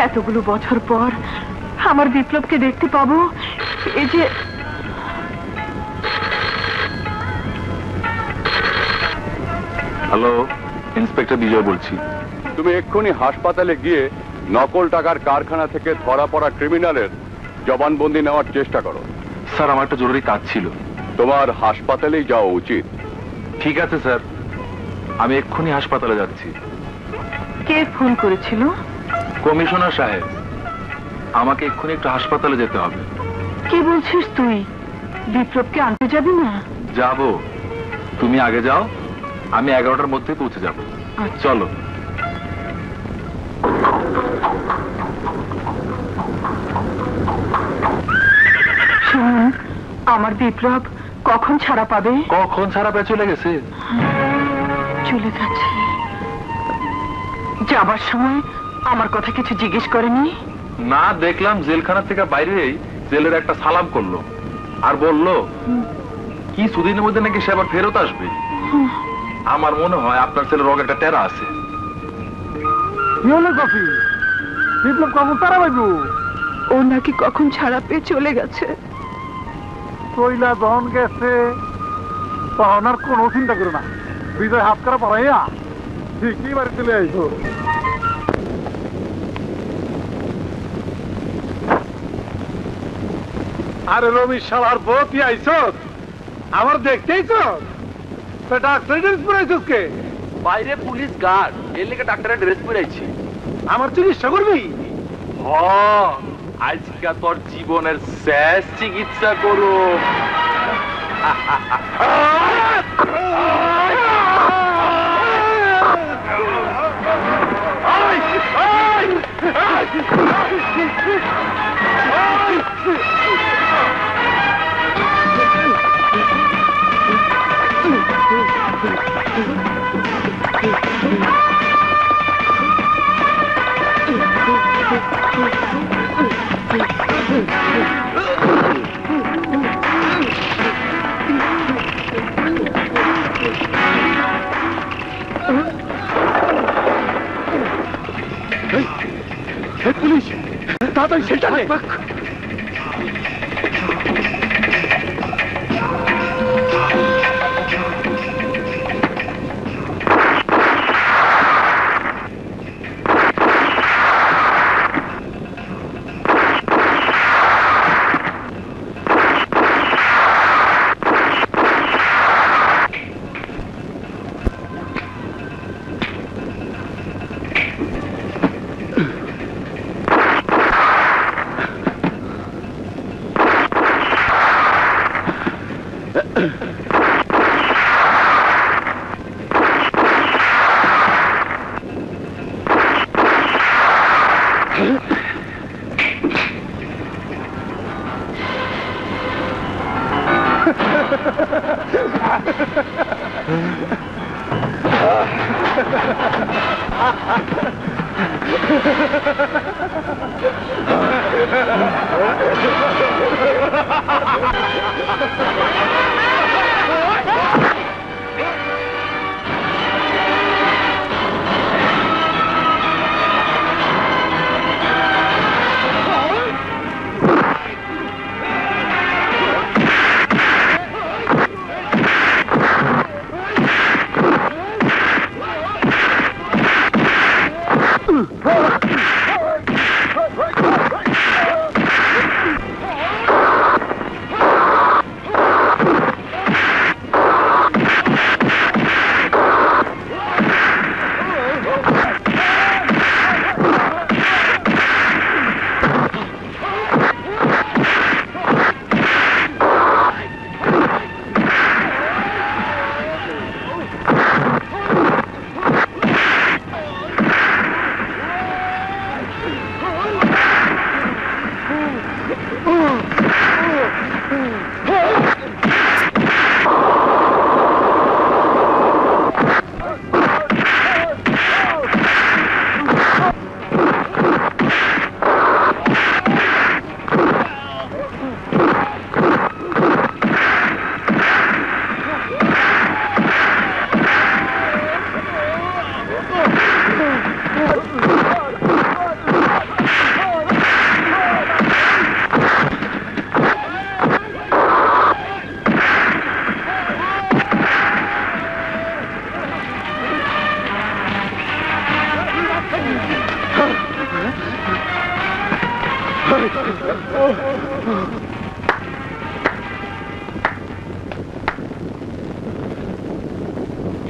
এতগুলো বছর পর আমার বিপ্লবকে দেখতে পাবো। এই যে হ্যালো, ইন্সপেক্টর বিজয় বলছি। তুমি এক্ষুনি হাসপাতালে গিয়ে নকল টাকার কারখানা থেকে ধরা পড়া ক্রিমিনালের জবানবন্দি নেওয়ার চেষ্টা করো। স্যার, আমার একটা জরুরি কাজ ছিল। তোমার হাসপাতালেই যাওয়া উচিত। ঠিক আছে স্যার, আমি এক্ষুনি হাসপাতালে যাচ্ছি। কে ফোন করেছিল? কমিশনার সাহেব, আমাকে এক্ষুনি একটু হাসপাতালে যেতে হবে। কি বলছিস তুই? বিপ্লবকে আনতে যাবি না? যাব, তুমি আগে যাও, আমি 11টার মধ্যে পৌঁছে যাব। চলো। শুনুন, আমার বিপ্লব কখন ছাড়া পাবে? কখন ছাড়া পেয়ে চলে গেছে? চলে গেছে। যাবার সময় আমার কথা কিছু জিজ্ঞেস করেনি? না, দেখলাম জেলখানা থেকে বাইরেই জেলের একটা সালাম করলো আর বললো কি সুদিনের মধ্যে নাকি সে আবার ফেরত আসবে। আমার মনে হয় আপনার ছেলের রোগ একটা টেরা আছে। বিপ্লব কখন তারা পাইব? ও নাকি কখন ছাড়া পেয়ে চলে গেছে। কইলা যখন গেছে তখন আর কোনো চিন্তা করো না, বিজয় হাত করা পড়াইয়া ঠিকই বাড়ি চলে আইসো। আরে রবি শালার বউতি আইস, আমার দেখতেইছ? ডাক্তার ড্রেস পরাইছস কে? বাইরে পুলিশ গার্ড, এর লেগে ডাক্তারের ড্রেস পরাইছি। আমার চিকিৎসা করবি? আজকে তোর জীবনের শেষ চিকিৎসা করো। পুলিশ তাড়াতাড়ি সেটা নে।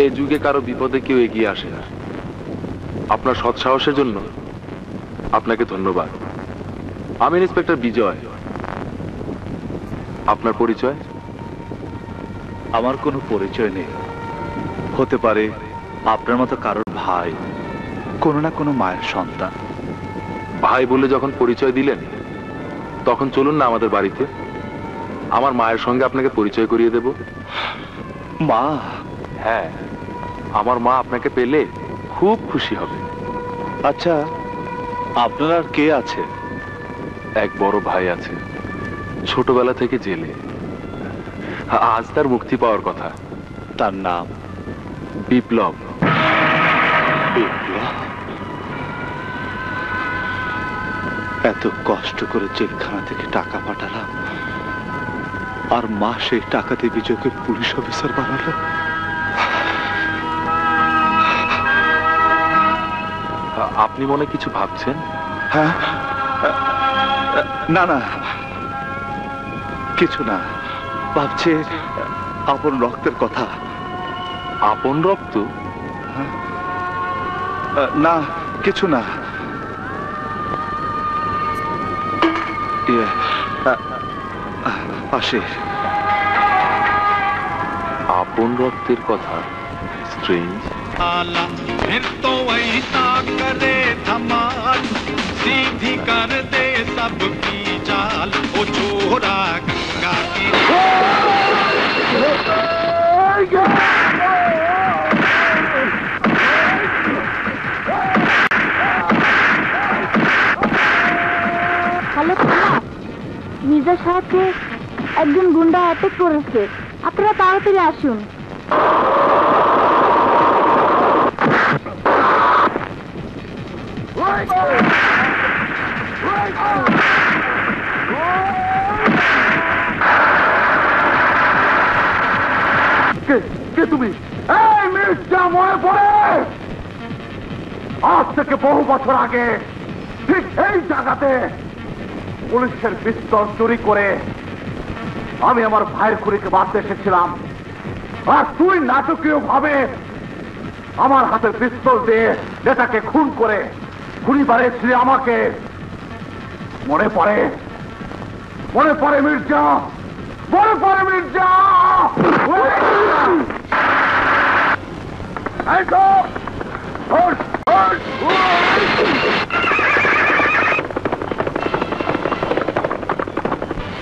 এই যুগে কারো বিপদে কেউ এগিয়ে আসে না। আপনার সৎ সাহসের জন্য আপনাকে ধন্যবাদ। আমি ইন্সপেক্টর বিজয়। আপনার পরিচয়? আমার কোনো পরিচয় নেই। হতে পারে আপনার মতো কারোর ভাই, কোনো না কোনো মায়ের সন্তান। ভাই বলে যখন পরিচয় দিলেন, তখন চলুন না আমাদের বাড়িতে, আমার মায়ের সঙ্গে আপনাকে পরিচয় করিয়ে দেব। মা? হ্যাঁ, আমার মা আপনাকে পেলে খুব খুশি হবে। আচ্ছা, আপনার আর কে আছে? এক বড় ভাই আছে, ছোটবেলা থেকে জেলে। আজ তার মুক্তি পাওয়ার কথা। তার নাম? বিপ্লব। বিপ্লব? এত কষ্ট করে জেলখানা থেকে টাকা পাঠালাম, আর মা সেই টাকা দিয়ে বিজয়কে পুলিশ অফিসার বানালো। আপনি মনে কিছু ভাবছেন? হ্যাঁ, না না, কিছু না। ভাবছে আপন রক্তের কথা। আপন রক্ত? না, কিছু না। আসে। আপন রক্তের কথা? স্ট্রেঞ্জ। फिर तो ऐसा करे धमाल, सीधी कर दे सबकी चाल, ओ छोरा गंगा की। হ্যালো খালা, মির্জা সাহেবকে একজন গুন্ডা অ্যাটাক করেছে, আপনারা তাড়াতাড়ি আসুন। কে তুমি? এই মির্জা মনে পড়ে? আজ থেকে বহু বছর আগে ঠিক এই জায়গাতে পুলিশের পিস্তল চুরি করে আমি আমার ভাইয়ের খুনিকে বাঁধতে এসেছিলাম, আর তুই নাটকীয় ভাবে আমার হাতের পিস্তল দিয়ে নেতাকে খুন করে খুনি বানিয়েছিলি আমাকে। মনে পড়ে? মনে পড়ে মির্জা? মনে পড়ে মির্জা?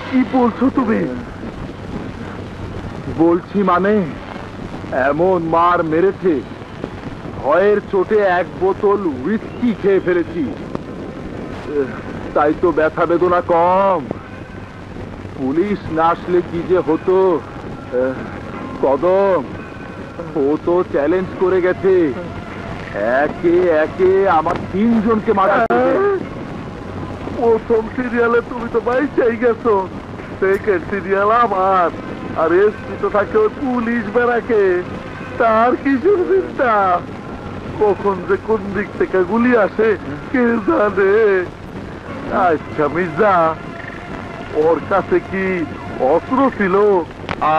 কি বলছো তুমি? বলছি মানে এমন মার মেরেছে, ভয়ের চোটে এক বোতল হুইস্কি খেয়ে ফেলেছি, তাই তো ব্যথা বেদনা কম। পুলিশ না আসলে কি যে হতো। কদম, ও তো চ্যালেঞ্জ করে গেছে, একে একে আমার 3 জনকে মারা। প্রথম সিরিয়ালে তুমি তো বাইচাই গেছো, সেকেন্ড সিরিয়াল আমার, আর এসপি তো থাকে ওই পুলিশ বেড়াকে। তার কিছুর চিন্তা, কখন যে কোন দিক থেকে গুলি আসে কে জানে। আচ্ছা মির্জা, ওর কাছে কি অস্ত্র ছিল?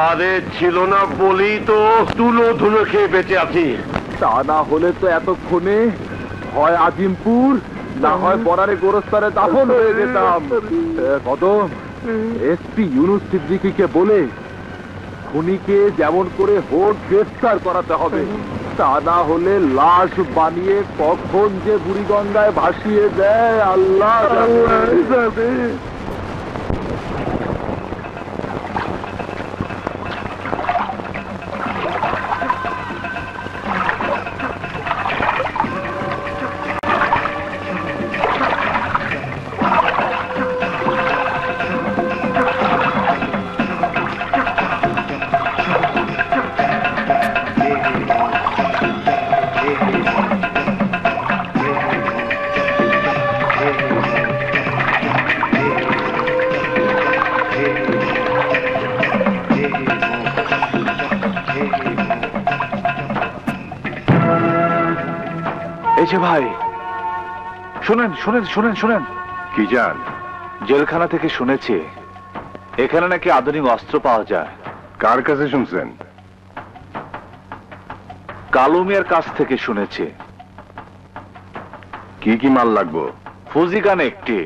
আরে ছিল না বলেই তো তুলো ধুলো খেয়ে বেঁচে আছি। তা না হলে তো এতক্ষণে হয় আজিমপুর, না হয় বরারে গোরস্তারে দাফন হয়ে যেতাম। কদম, এসপি ইউনুস সিদ্দিকীকে বলে খুনিকে যেমন করে হোক গ্রেফতার করাতে হবে, তা না হলে লাশ বানিয়ে কখন যে বুড়িগঙ্গায় ভাসিয়ে দেয় আল্লাহ জানে। এই যে ভাই, শুনেন শুনেন শুনেন শুনেন। কি জান? জেলখানা থেকে শুনেছি এখানে নাকি আধুনিক অস্ত্র পাওয়া যায়। কার কাছে শুনছেন? কালু মিয়ার কাছ থেকে শুনেছি। কি কি মাল লাগবো? ফুজিগান একটি,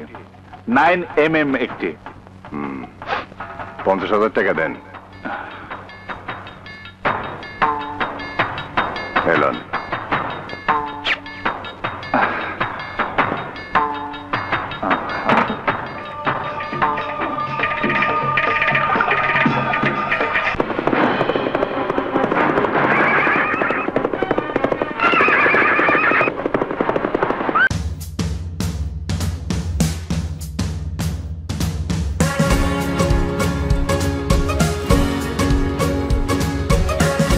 9mm একটি। 50,000 টাকা দেন। এলন